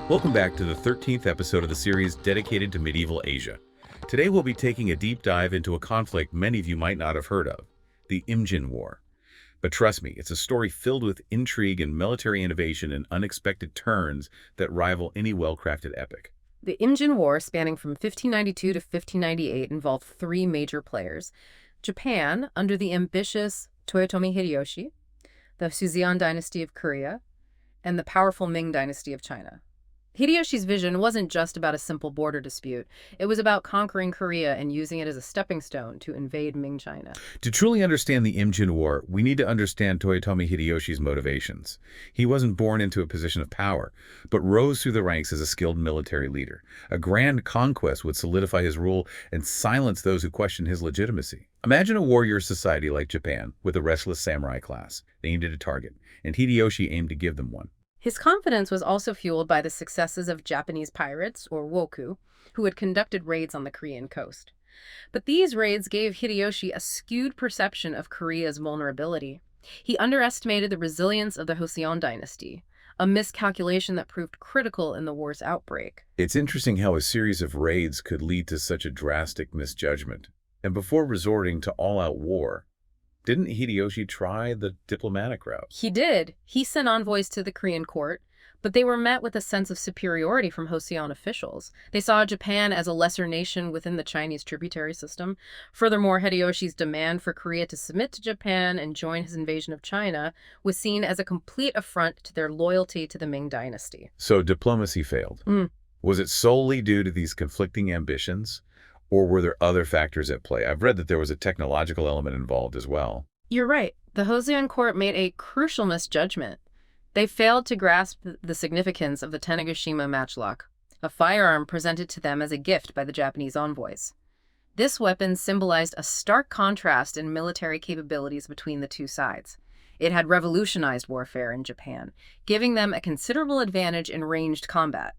Welcome back to the 13th episode of the series dedicated to medieval Asia. Today we'll be taking a deep dive into a conflict many of you might not have heard of, the Imjin War. But trust me, it's a story filled with intrigue and military innovation and unexpected turns that rival any well-crafted epic. The Imjin War, spanning from 1592 to 1598, involved three major players: Japan, under the ambitious Toyotomi Hideyoshi, the Suzyan dynasty of Korea, and the powerful Ming dynasty of China. Hideyoshi's vision wasn't just about a simple border dispute. It was about conquering Korea and using it as a stepping stone to invade Ming China. To truly understand the Imjin War, we need to understand Toyotomi Hideyoshi's motivations. He wasn't born into a position of power, but rose through the ranks as a skilled military leader. A grand conquest would solidify his rule and silence those who questioned his legitimacy. Imagine a warrior society like Japan, with a restless samurai class. They aimed at a target, and Hideyoshi aimed to give them one. His confidence was also fueled by the successes of Japanese pirates, or woku, who had conducted raids on the Korean coast. But these raids gave Hideyoshi a skewed perception of Korea's vulnerability. He underestimated the resilience of the Joseon dynasty, a miscalculation that proved critical in the war's outbreak. It's interesting how a series of raids could lead to such a drastic misjudgment. And before resorting to all-out war, didn't Hideyoshi try the diplomatic route? He did. He sent envoys to the Korean court, but they were met with a sense of superiority from Joseon officials. They saw Japan as a lesser nation within the Chinese tributary system. Furthermore, Hideyoshi's demand for Korea to submit to Japan and join his invasion of China was seen as a complete affront to their loyalty to the Ming dynasty. So diplomacy failed. Was it solely due to these conflicting ambitions? Or were there other factors at play? I've read that there was a technological element involved as well. You're right. The Joseon court made a crucial misjudgment. They failed to grasp the significance of the Tanegashima matchlock, a firearm presented to them as a gift by the Japanese envoys. This weapon symbolized a stark contrast in military capabilities between the two sides. It had revolutionized warfare in Japan, giving them a considerable advantage in ranged combat,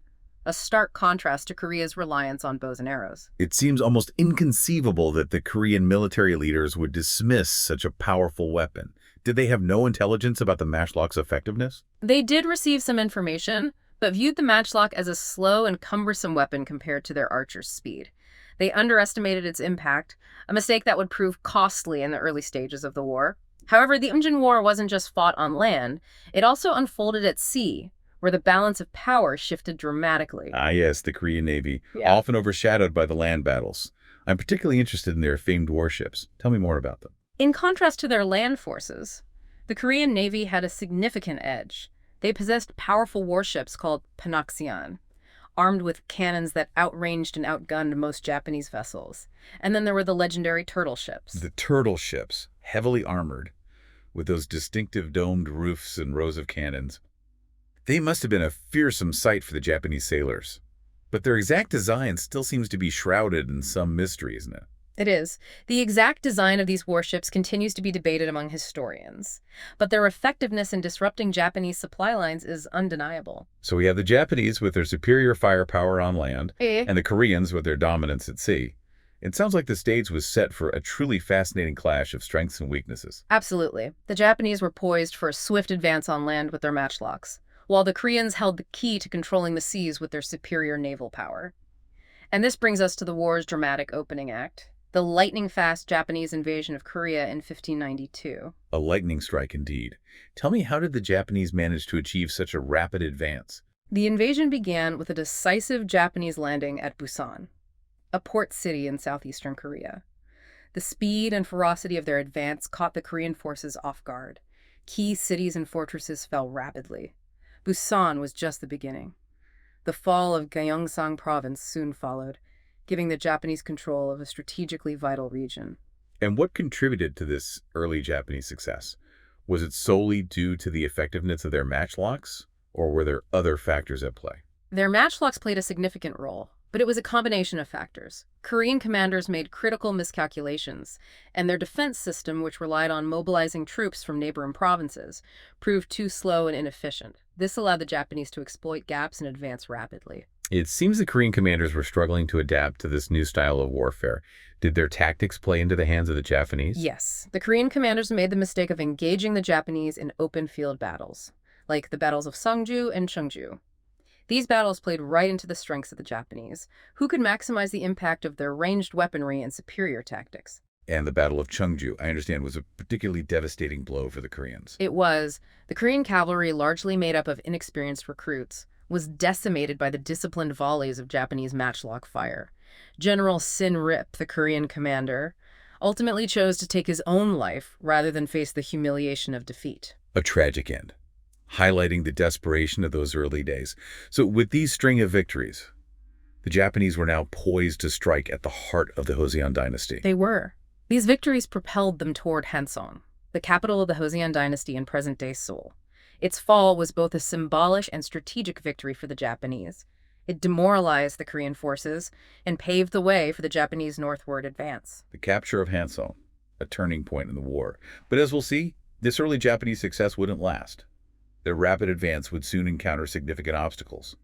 a stark contrast to Korea's reliance on bows and arrows. It seems almost inconceivable that the Korean military leaders would dismiss such a powerful weapon. Did they have no intelligence about the matchlock's effectiveness? They did receive some information, but viewed the matchlock as a slow and cumbersome weapon compared to their archers' speed. They underestimated its impact, a mistake that would prove costly in the early stages of the war. However, the Imjin War wasn't just fought on land, it also unfolded at sea, where the balance of power shifted dramatically. Ah, yes, the Korean Navy, often overshadowed by the land battles. I'm particularly interested in their famed warships. Tell me more about them. In contrast to their land forces, the Korean Navy had a significant edge. They possessed powerful warships called panaxian, armed with cannons that outranged and outgunned most Japanese vessels. And then there were the legendary turtle ships. The turtle ships, heavily armored, with those distinctive domed roofs and rows of cannons. They must have been a fearsome sight for the Japanese sailors. But their exact design still seems to be shrouded in some mystery, isn't it? It is. The exact design of these warships continues to be debated among historians, but their effectiveness in disrupting Japanese supply lines is undeniable. So we have the Japanese with their superior firepower on land, and the Koreans with their dominance at sea. It sounds like the stage was set for a truly fascinating clash of strengths and weaknesses. Absolutely. The Japanese were poised for a swift advance on land with their matchlocks, while the Koreans held the key to controlling the seas with their superior naval power. And this brings us to the war's dramatic opening act, the lightning-fast Japanese invasion of Korea in 1592. A lightning strike indeed. Tell me, how did the Japanese manage to achieve such a rapid advance? The invasion began with a decisive Japanese landing at Busan, a port city in southeastern Korea. The speed and ferocity of their advance caught the Korean forces off guard. Key cities and fortresses fell rapidly. Busan was just the beginning. The fall of Gyeongsang province soon followed, giving the Japanese control of a strategically vital region. And what contributed to this early Japanese success? Was it solely due to the effectiveness of their matchlocks, or were there other factors at play? Their matchlocks played a significant role, but it was a combination of factors. Korean commanders made critical miscalculations, and their defense system, which relied on mobilizing troops from neighboring provinces, proved too slow and inefficient. This allowed the Japanese to exploit gaps and advance rapidly. It seems the Korean commanders were struggling to adapt to this new style of warfare. Did their tactics play into the hands of the Japanese? Yes, the Korean commanders made the mistake of engaging the Japanese in open field battles, like the battles of Sungju and Cheongju. These battles played right into the strengths of the Japanese, who could maximize the impact of their ranged weaponry and superior tactics. And the Battle of Cheongju, I understand, was a particularly devastating blow for the Koreans. It was. The Korean cavalry, largely made up of inexperienced recruits, was decimated by the disciplined volleys of Japanese matchlock fire. General Sin Rip, the Korean commander, ultimately chose to take his own life rather than face the humiliation of defeat. A tragic end, highlighting the desperation of those early days. So with these string of victories, the Japanese were now poised to strike at the heart of the Joseon dynasty. They were. These victories propelled them toward Hanseong, the capital of the Joseon dynasty in present-day Seoul. Its fall was both a symbolic and strategic victory for the Japanese. It demoralized the Korean forces and paved the way for the Japanese northward advance. The capture of Hanseong, a turning point in the war. But as we'll see, this early Japanese success wouldn't last. Their rapid advance would soon encounter significant obstacles,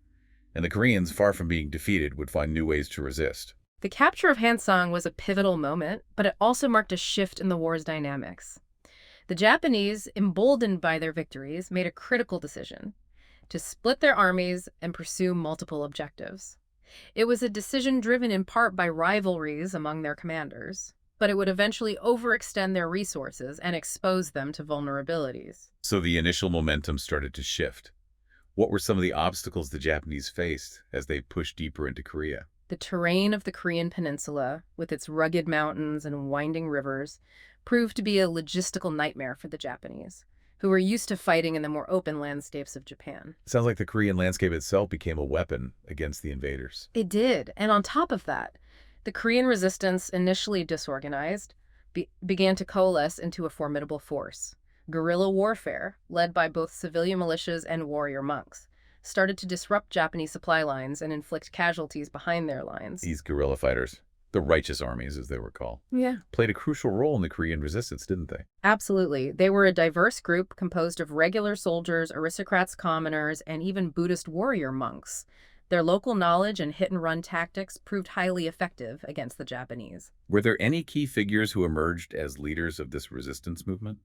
and the Koreans, far from being defeated, would find new ways to resist. The capture of Hanseong was a pivotal moment, but it also marked a shift in the war's dynamics. The Japanese, emboldened by their victories, made a critical decision to split their armies and pursue multiple objectives. It was a decision driven in part by rivalries among their commanders, but it would eventually overextend their resources and expose them to vulnerabilities. So the initial momentum started to shift. What were some of the obstacles the Japanese faced as they pushed deeper into Korea? The terrain of the Korean peninsula, with its rugged mountains and winding rivers, proved to be a logistical nightmare for the Japanese, who were used to fighting in the more open landscapes of Japan. It sounds like the Korean landscape itself became a weapon against the invaders. It did, and on top of that, the Korean resistance, initially disorganized, began to coalesce into a formidable force. Guerrilla warfare, led by both civilian militias and warrior monks, started to disrupt Japanese supply lines and inflict casualties behind their lines. These guerrilla fighters, the righteous armies as they were called, played a crucial role in the Korean resistance, didn't they? Absolutely. They were a diverse group composed of regular soldiers, aristocrats, commoners, and even Buddhist warrior monks. Their local knowledge and hit-and-run tactics proved highly effective against the Japanese. Were there any key figures who emerged as leaders of this resistance movement?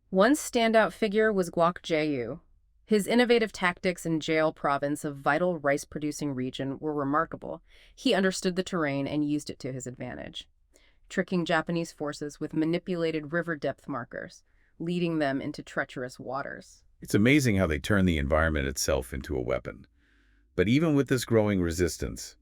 One standout figure was Guok Jae-yu. His innovative tactics in Jeol province, a vital rice-producing region, were remarkable. He understood the terrain and used it to his advantage, tricking Japanese forces with manipulated river depth markers, leading them into treacherous waters. It's amazing how they turned the environment itself into a weapon. But even with this growing resistance,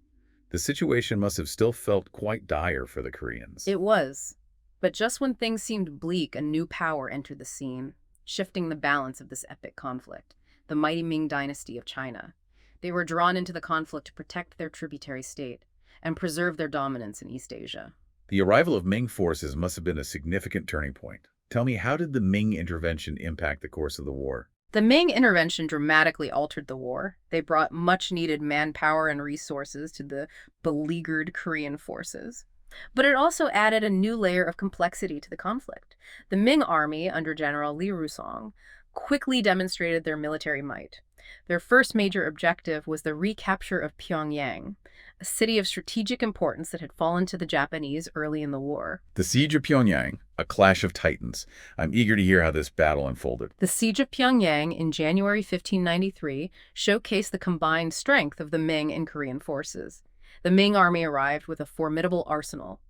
the situation must have still felt quite dire for the Koreans. It was. But just when things seemed bleak, a new power entered the scene, shifting the balance of this epic conflict. The mighty Ming Dynasty of China. They were drawn into the conflict to protect their tributary state and preserve their dominance in East Asia. The arrival of Ming forces must have been a significant turning point. Tell me, how did the Ming intervention impact the course of the war? The Ming intervention dramatically altered the war. They brought much-needed manpower and resources to the beleaguered Korean forces. But it also added a new layer of complexity to the conflict. The Ming army, under General Yi Sun-sin, quickly demonstrated their military might. Their first major objective was the recapture of Pyongyang, a city of strategic importance that had fallen to the Japanese early in the war. The Siege of Pyongyang, a clash of titans. I'm eager to hear how this battle unfolded. The Siege of Pyongyang in January 1593 showcased the combined strength of the Ming and Korean forces. The Ming army arrived with a formidable arsenal,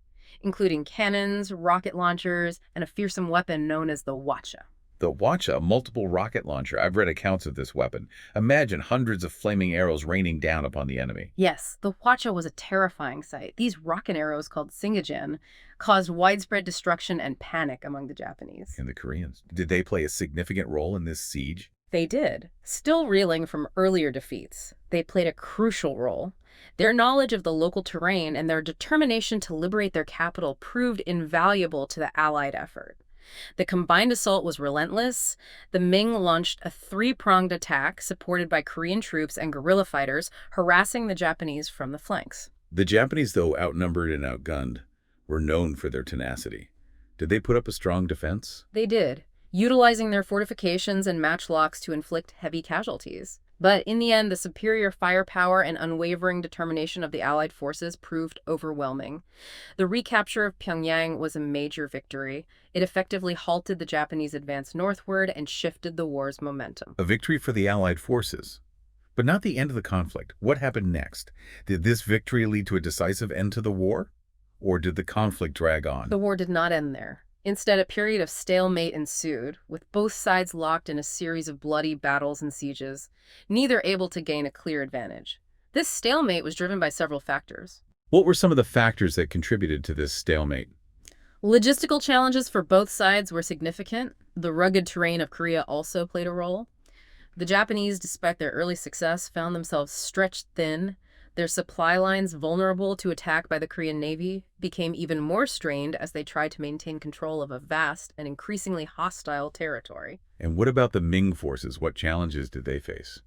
including cannons, rocket launchers, and a fearsome weapon known as the Hwacha. The Hwacha, a multiple rocket launcher. I've read accounts of this weapon. Imagine hundreds of flaming arrows raining down upon the enemy. Yes, the Hwacha was a terrifying sight. These rocket arrows, called Imijin, caused widespread destruction and panic among the Japanese. And the Koreans, did they play a significant role in this siege? They did. Still reeling from earlier defeats, they played a crucial role. Their knowledge of the local terrain and their determination to liberate their capital proved invaluable to the Allied effort. The combined assault was relentless. The Ming launched a three-pronged attack supported by Korean troops and guerrilla fighters, harassing the Japanese from the flanks. The Japanese, though outnumbered and outgunned, were known for their tenacity. Did they put up a strong defense? They did. utilizing their fortifications and matchlocks to inflict heavy casualties. But in the end, the superior firepower and unwavering determination of the Allied forces proved overwhelming. The recapture of Pyongyang was a major victory. It effectively halted the Japanese advance northward and shifted the war's momentum. A victory for the Allied forces. But not the end of the conflict. What happened next? Did this victory lead to a decisive end to the war? Or did the conflict drag on? The war did not end there. Instead, a period of stalemate ensued, with both sides locked in a series of bloody battles and sieges, neither able to gain a clear advantage. This stalemate was driven by several factors. What were some of the factors that contributed to this stalemate? Logistical challenges for both sides were significant. The rugged terrain of Korea also played a role. The Japanese, despite their early success, found themselves stretched thin. Their supply lines, vulnerable to attack by the Korean Navy, became even more strained as they tried to maintain control of a vast and increasingly hostile territory. And what about the Ming forces? What challenges did they face?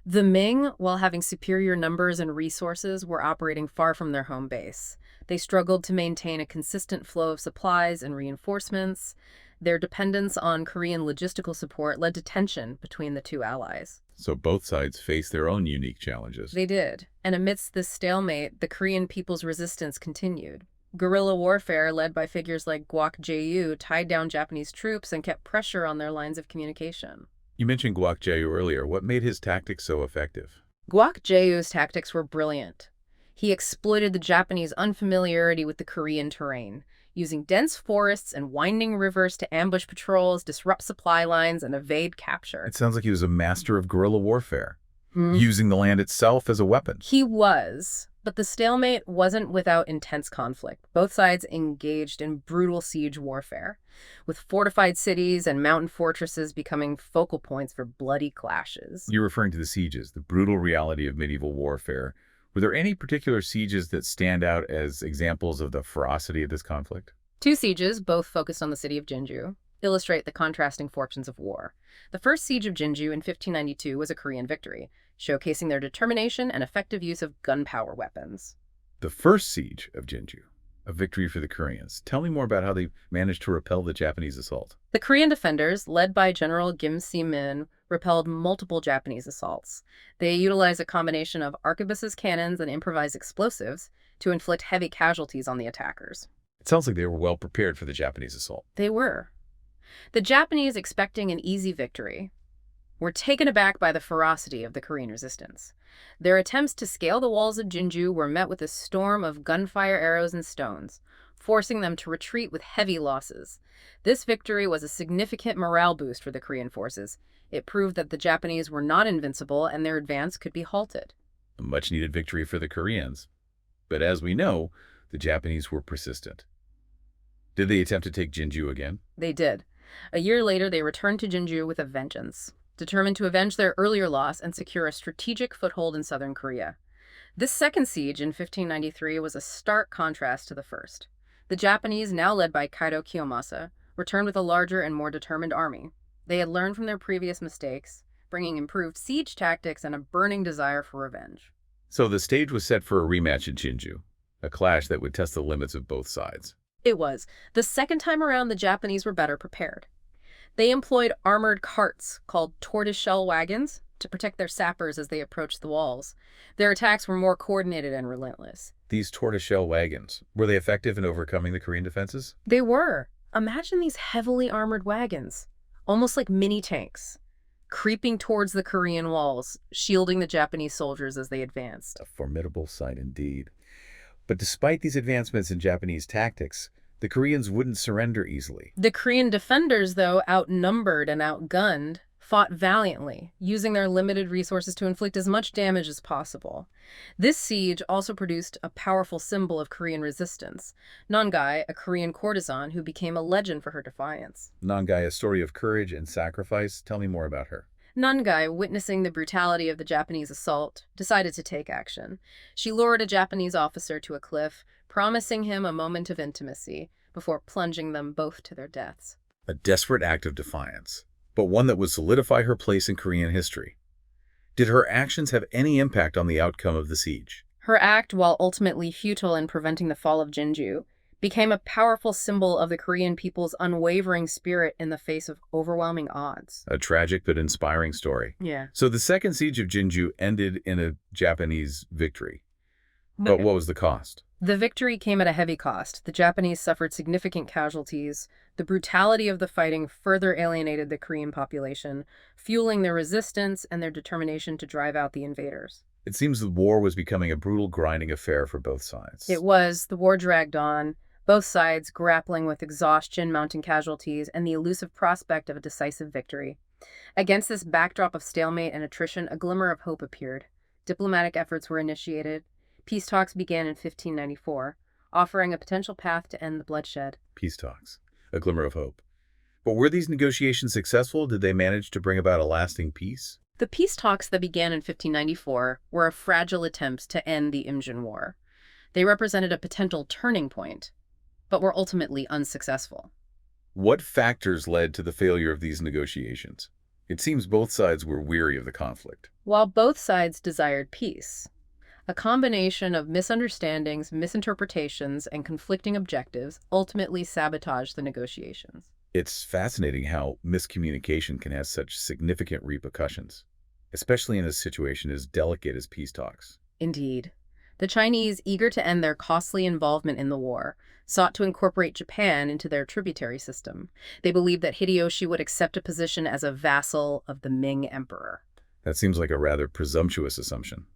The Ming, while having superior numbers and resources, were operating far from their home base. They struggled to maintain a consistent flow of supplies and reinforcements. Their dependence on Korean logistical support led to tension between the two allies. So both sides faced their own unique challenges. They did. And amidst this stalemate, the Korean people's resistance continued. Guerrilla warfare led by figures like Gwak Jae-yu tied down Japanese troops and kept pressure on their lines of communication. You mentioned Gwak Jae-yu earlier. What made his tactics so effective? Gwak Jae-yu's tactics were brilliant. He exploited the Japanese unfamiliarity with the Korean terrain, using dense forests and winding rivers to ambush patrols, disrupt supply lines, and evade capture. It sounds like he was a master of guerrilla warfare, using the land itself as a weapon. He was, but the stalemate wasn't without intense conflict. Both sides engaged in brutal siege warfare, with fortified cities and mountain fortresses becoming focal points for bloody clashes. You're referring to the sieges, the brutal reality of medieval warfare. Were there any particular sieges that stand out as examples of the ferocity of this conflict? Two sieges, both focused on the city of Jinju, illustrate the contrasting fortunes of war. The first siege of Jinju in 1592 was a Korean victory, showcasing their determination and effective use of gunpowder weapons. The first siege of Jinju, a victory for the Koreans. Tell me more about how they managed to repel the Japanese assault. The Korean defenders, led by General Kim Si-min, repelled multiple Japanese assaults. They utilized a combination of arquebuses, cannons, and improvised explosives to inflict heavy casualties on the attackers. It sounds like they were well prepared for the Japanese assault. They were. The Japanese, expecting an easy victory, were taken aback by the ferocity of the Korean resistance. Their attempts to scale the walls of Jinju were met with a storm of gunfire arrows and stones, forcing them to retreat with heavy losses. This victory was a significant morale boost for the Korean forces. It proved that the Japanese were not invincible and their advance could be halted. A much-needed victory for the Koreans. But as we know, the Japanese were persistent. Did they attempt to take Jinju again? They did. A year later, they returned to Jinju with a vengeance, determined to avenge their earlier loss and secure a strategic foothold in southern Korea. This second siege in 1593 was a stark contrast to the first. The Japanese, now led by Kaido Kiyomasa, returned with a larger and more determined army. They had learned from their previous mistakes, bringing improved siege tactics and a burning desire for revenge. So the stage was set for a rematch at Jinju, a clash that would test the limits of both sides. It was. The second time around, the Japanese were better prepared. They employed armored carts called tortoiseshell wagons to protect their sappers as they approached the walls. Their attacks were more coordinated and relentless. These tortoiseshell wagons, were they effective in overcoming the Korean defenses? They were. Imagine these heavily armored wagons, almost like mini tanks, creeping towards the Korean walls, shielding the Japanese soldiers as they advanced. A formidable sight indeed. But despite these advancements in Japanese tactics, the Koreans wouldn't surrender easily. The Korean defenders, though outnumbered and outgunned, fought valiantly, using their limited resources to inflict as much damage as possible. This siege also produced a powerful symbol of Korean resistance, Nongai, a Korean courtesan who became a legend for her defiance. Nongai, a story of courage and sacrifice. Tell me more about her. Nongai, witnessing the brutality of the Japanese assault, decided to take action. She lured a Japanese officer to a cliff, promising him a moment of intimacy before plunging them both to their deaths. A desperate act of defiance, but one that would solidify her place in Korean history. Did her actions have any impact on the outcome of the siege? Her act, while ultimately futile in preventing the fall of Jinju, became a powerful symbol of the Korean people's unwavering spirit in the face of overwhelming odds. A tragic but inspiring story. Yeah. So the second siege of Jinju ended in a Japanese victory. But what was the cost? The victory came at a heavy cost. The Japanese suffered significant casualties. The brutality of the fighting further alienated the Korean population, fueling their resistance and their determination to drive out the invaders. It seems the war was becoming a brutal, grinding affair for both sides. It was. The war dragged on, both sides grappling with exhaustion, mounting casualties, and the elusive prospect of a decisive victory. Against this backdrop of stalemate and attrition, a glimmer of hope appeared. Diplomatic efforts were initiated. Peace talks began in 1594, offering a potential path to end the bloodshed. Peace talks. A glimmer of hope. But were these negotiations successful? Did they manage to bring about a lasting peace? The peace talks that began in 1594 were a fragile attempt to end the Imjin War. They represented a potential turning point, but were ultimately unsuccessful. What factors led to the failure of these negotiations? It seems both sides were weary of the conflict. While both sides desired peace, a combination of misunderstandings, misinterpretations, and conflicting objectives ultimately sabotaged the negotiations. It's fascinating how miscommunication can have such significant repercussions, especially in a situation as delicate as peace talks. Indeed. The Chinese, eager to end their costly involvement in the war, sought to incorporate Japan into their tributary system. They believed that Hideyoshi would accept a position as a vassal of the Ming emperor. That seems like a rather presumptuous assumption.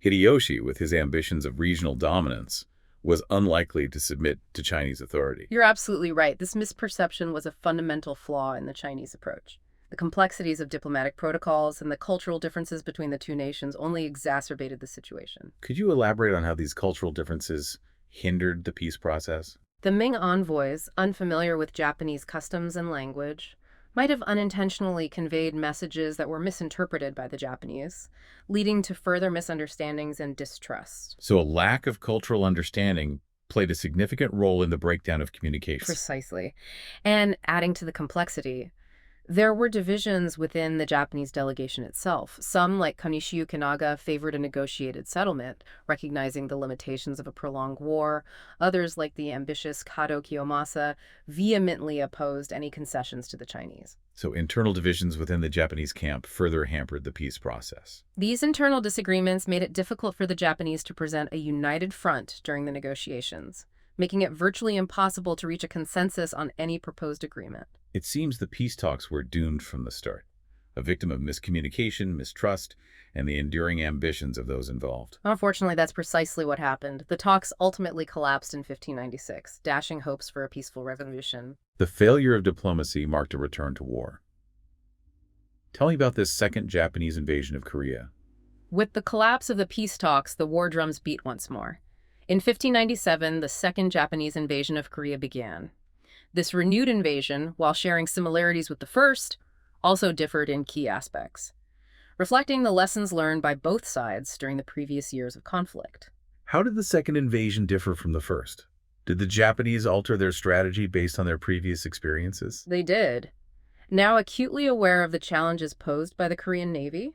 Hideyoshi, with his ambitions of regional dominance, was unlikely to submit to Chinese authority. You're absolutely right. This misperception was a fundamental flaw in the Chinese approach. The complexities of diplomatic protocols and the cultural differences between the two nations only exacerbated the situation. Could you elaborate on how these cultural differences hindered the peace process? The Ming envoys, unfamiliar with Japanese customs and language, might have unintentionally conveyed messages that were misinterpreted by the Japanese, leading to further misunderstandings and distrust. So a lack of cultural understanding played a significant role in the breakdown of communication. Precisely. And adding to the complexity, there were divisions within the Japanese delegation itself. Some, like Konishi Yukinaga, favored a negotiated settlement, recognizing the limitations of a prolonged war. Others, like the ambitious Kato Kiyomasa, vehemently opposed any concessions to the Chinese. So internal divisions within the Japanese camp further hampered the peace process. These internal disagreements made it difficult for the Japanese to present a united front during the negotiations, making it virtually impossible to reach a consensus on any proposed agreement. It seems the peace talks were doomed from the start, a victim of miscommunication, mistrust, and the enduring ambitions of those involved. Unfortunately, that's precisely what happened. The talks ultimately collapsed in 1596, dashing hopes for a peaceful resolution. The failure of diplomacy marked a return to war. Tell me about this second Japanese invasion of Korea. With the collapse of the peace talks, the war drums beat once more. In 1597, the second Japanese invasion of Korea began. This renewed invasion, while sharing similarities with the first, also differed in key aspects, reflecting the lessons learned by both sides during the previous years of conflict. How did the second invasion differ from the first? Did the Japanese alter their strategy based on their previous experiences? They did. Now acutely aware of the challenges posed by the Korean Navy,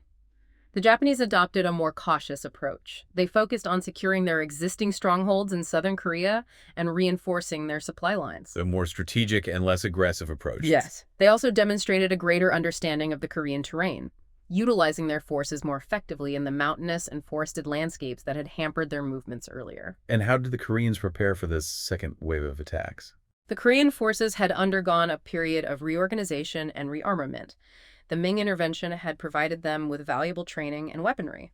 the Japanese adopted a more cautious approach. They focused on securing their existing strongholds in southern Korea and reinforcing their supply lines. A more strategic and less aggressive approach. Yes. They also demonstrated a greater understanding of the Korean terrain, utilizing their forces more effectively in the mountainous and forested landscapes that had hampered their movements earlier. And how did the Koreans prepare for this second wave of attacks? The Korean forces had undergone a period of reorganization and rearmament. The Ming intervention had provided them with valuable training and weaponry.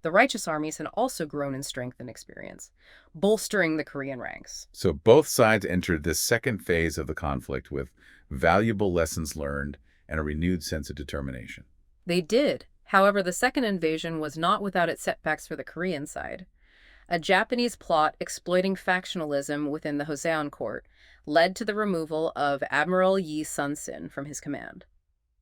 The righteous armies had also grown in strength and experience, bolstering the Korean ranks. So both sides entered this second phase of the conflict with valuable lessons learned and a renewed sense of determination. They did. However, the second invasion was not without its setbacks for the Korean side. A Japanese plot exploiting factionalism within the Joseon court led to the removal of Admiral Yi Sun-sin from his command.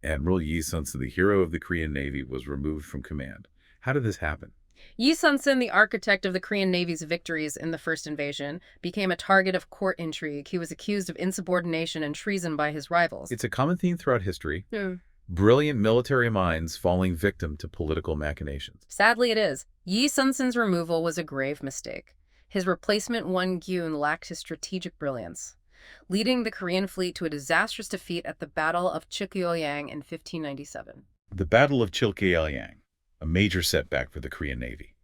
Admiral Yi Sun-sin, the hero of the Korean Navy, was removed from command. How did this happen? Yi Sun-sin, the architect of the Korean Navy's victories in the first invasion, became a target of court intrigue. He was accused of insubordination and treason by his rivals. It's a common theme throughout history. Yeah. Brilliant military minds falling victim to political machinations. Sadly, it is. Yi Sun-sin's removal was a grave mistake. His replacement Won-gyun lacked his strategic brilliance, leading the Korean fleet to a disastrous defeat at the Battle of Chilkyeolyang in 1597. The Battle of Chilkyeolyang, a major setback for the Korean Navy.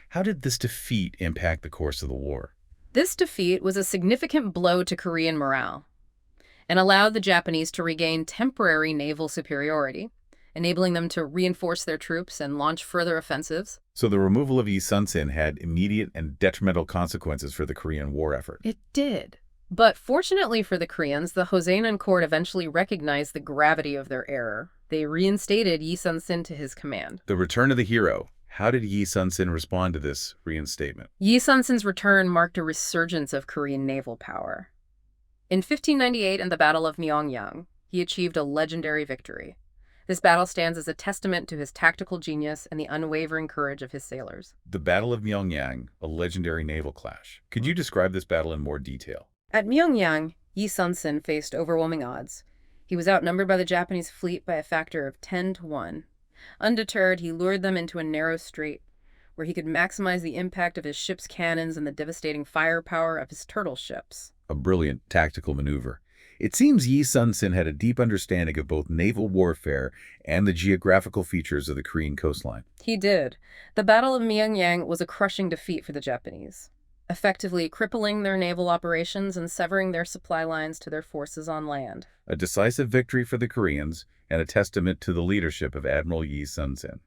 How did this defeat impact the course of the war? This defeat was a significant blow to Korean morale and allowed the Japanese to regain temporary naval superiority, enabling them to reinforce their troops and launch further offensives. So the removal of Yi Sun-sin had immediate and detrimental consequences for the Korean war effort. It did. But fortunately for the Koreans, the Joseon court eventually recognized the gravity of their error. They reinstated Yi Sun-sin to his command. The return of the hero. How did Yi Sun-sin respond to this reinstatement? Yi Sun-sin's return marked a resurgence of Korean naval power. In 1598, in the Battle of Pyongyang, he achieved a legendary victory. This battle stands as a testament to his tactical genius and the unwavering courage of his sailors. The Battle of Pyongyang, a legendary naval clash. Could you describe this battle in more detail? At Pyongyang, Yi Sun-sin faced overwhelming odds. He was outnumbered by the Japanese fleet by a factor of 10 to 1. Undeterred, he lured them into a narrow strait, where he could maximize the impact of his ship's cannons and the devastating firepower of his turtle ships. A brilliant tactical maneuver. It seems Yi Sun-sin had a deep understanding of both naval warfare and the geographical features of the Korean coastline. He did. The Battle of Pyongyang was a crushing defeat for the Japanese, effectively crippling their naval operations and severing their supply lines to their forces on land. A decisive victory for the Koreans and a testament to the leadership of Admiral Yi Sun-sin.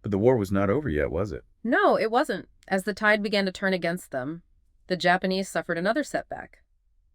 But the war was not over yet, was it? No, it wasn't. As the tide began to turn against them, the Japanese suffered another setback.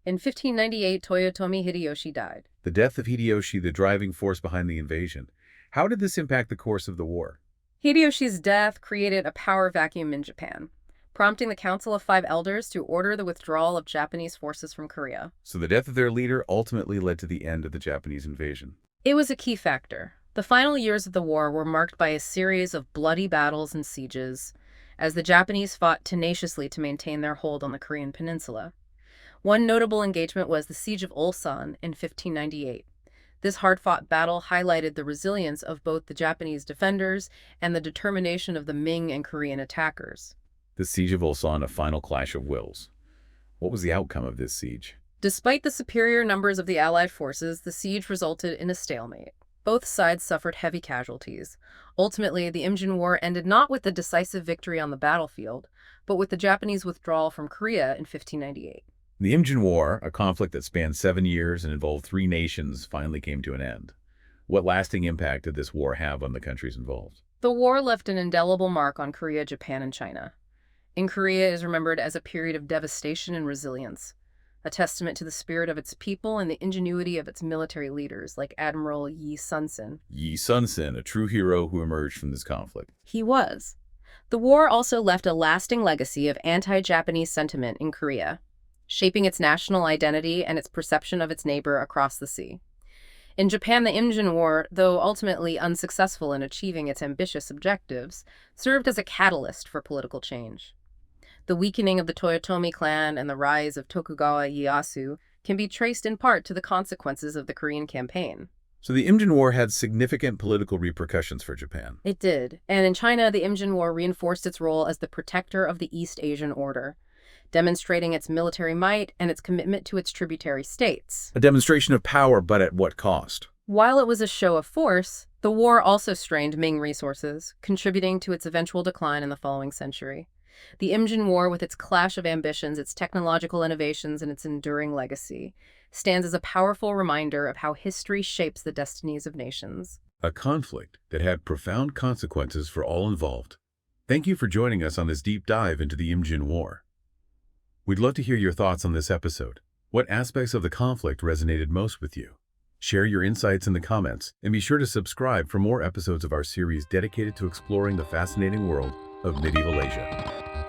In 1598, Toyotomi Hideyoshi died. The death of Hideyoshi, the driving force behind the invasion. How did this impact the course of the war? Hideyoshi's death created a power vacuum in Japan, prompting the Council of Five Elders to order the withdrawal of Japanese forces from Korea. So the death of their leader ultimately led to the end of the Japanese invasion. It was a key factor. The final years of the war were marked by a series of bloody battles and sieges, as the Japanese fought tenaciously to maintain their hold on the Korean peninsula. One notable engagement was the Siege of Ulsan in 1598. This hard-fought battle highlighted the resilience of both the Japanese defenders and the determination of the Ming and Korean attackers. The Siege of Ulsan, a final clash of wills. What was the outcome of this siege? Despite the superior numbers of the Allied forces, the siege resulted in a stalemate. Both sides suffered heavy casualties. Ultimately, the Imjin War ended not with the decisive victory on the battlefield, but with the Japanese withdrawal from Korea in 1598. The Imjin War, a conflict that spanned 7 years and involved 3 nations, finally came to an end. What lasting impact did this war have on the countries involved? The war left an indelible mark on Korea, Japan, and China. In Korea, it is remembered as a period of devastation and resilience, a testament to the spirit of its people and the ingenuity of its military leaders, like Admiral Yi Sun-sin. Yi Sun-sin, a true hero who emerged from this conflict. He was. The war also left a lasting legacy of anti-Japanese sentiment in Korea, shaping its national identity and its perception of its neighbor across the sea. In Japan, the Imjin War, though ultimately unsuccessful in achieving its ambitious objectives, served as a catalyst for political change. The weakening of the Toyotomi clan and the rise of Tokugawa Ieyasu can be traced in part to the consequences of the Korean campaign. So the Imjin War had significant political repercussions for Japan. It did. And in China, the Imjin War reinforced its role as the protector of the East Asian order, demonstrating its military might and its commitment to its tributary states. A demonstration of power, but at what cost? While it was a show of force, the war also strained Ming resources, contributing to its eventual decline in the following century. The Imjin War, with its clash of ambitions, its technological innovations, and its enduring legacy, stands as a powerful reminder of how history shapes the destinies of nations. A conflict that had profound consequences for all involved. Thank you for joining us on this deep dive into the Imjin War. We'd love to hear your thoughts on this episode. What aspects of the conflict resonated most with you? Share your insights in the comments, and be sure to subscribe for more episodes of our series dedicated to exploring the fascinating world of medieval Asia.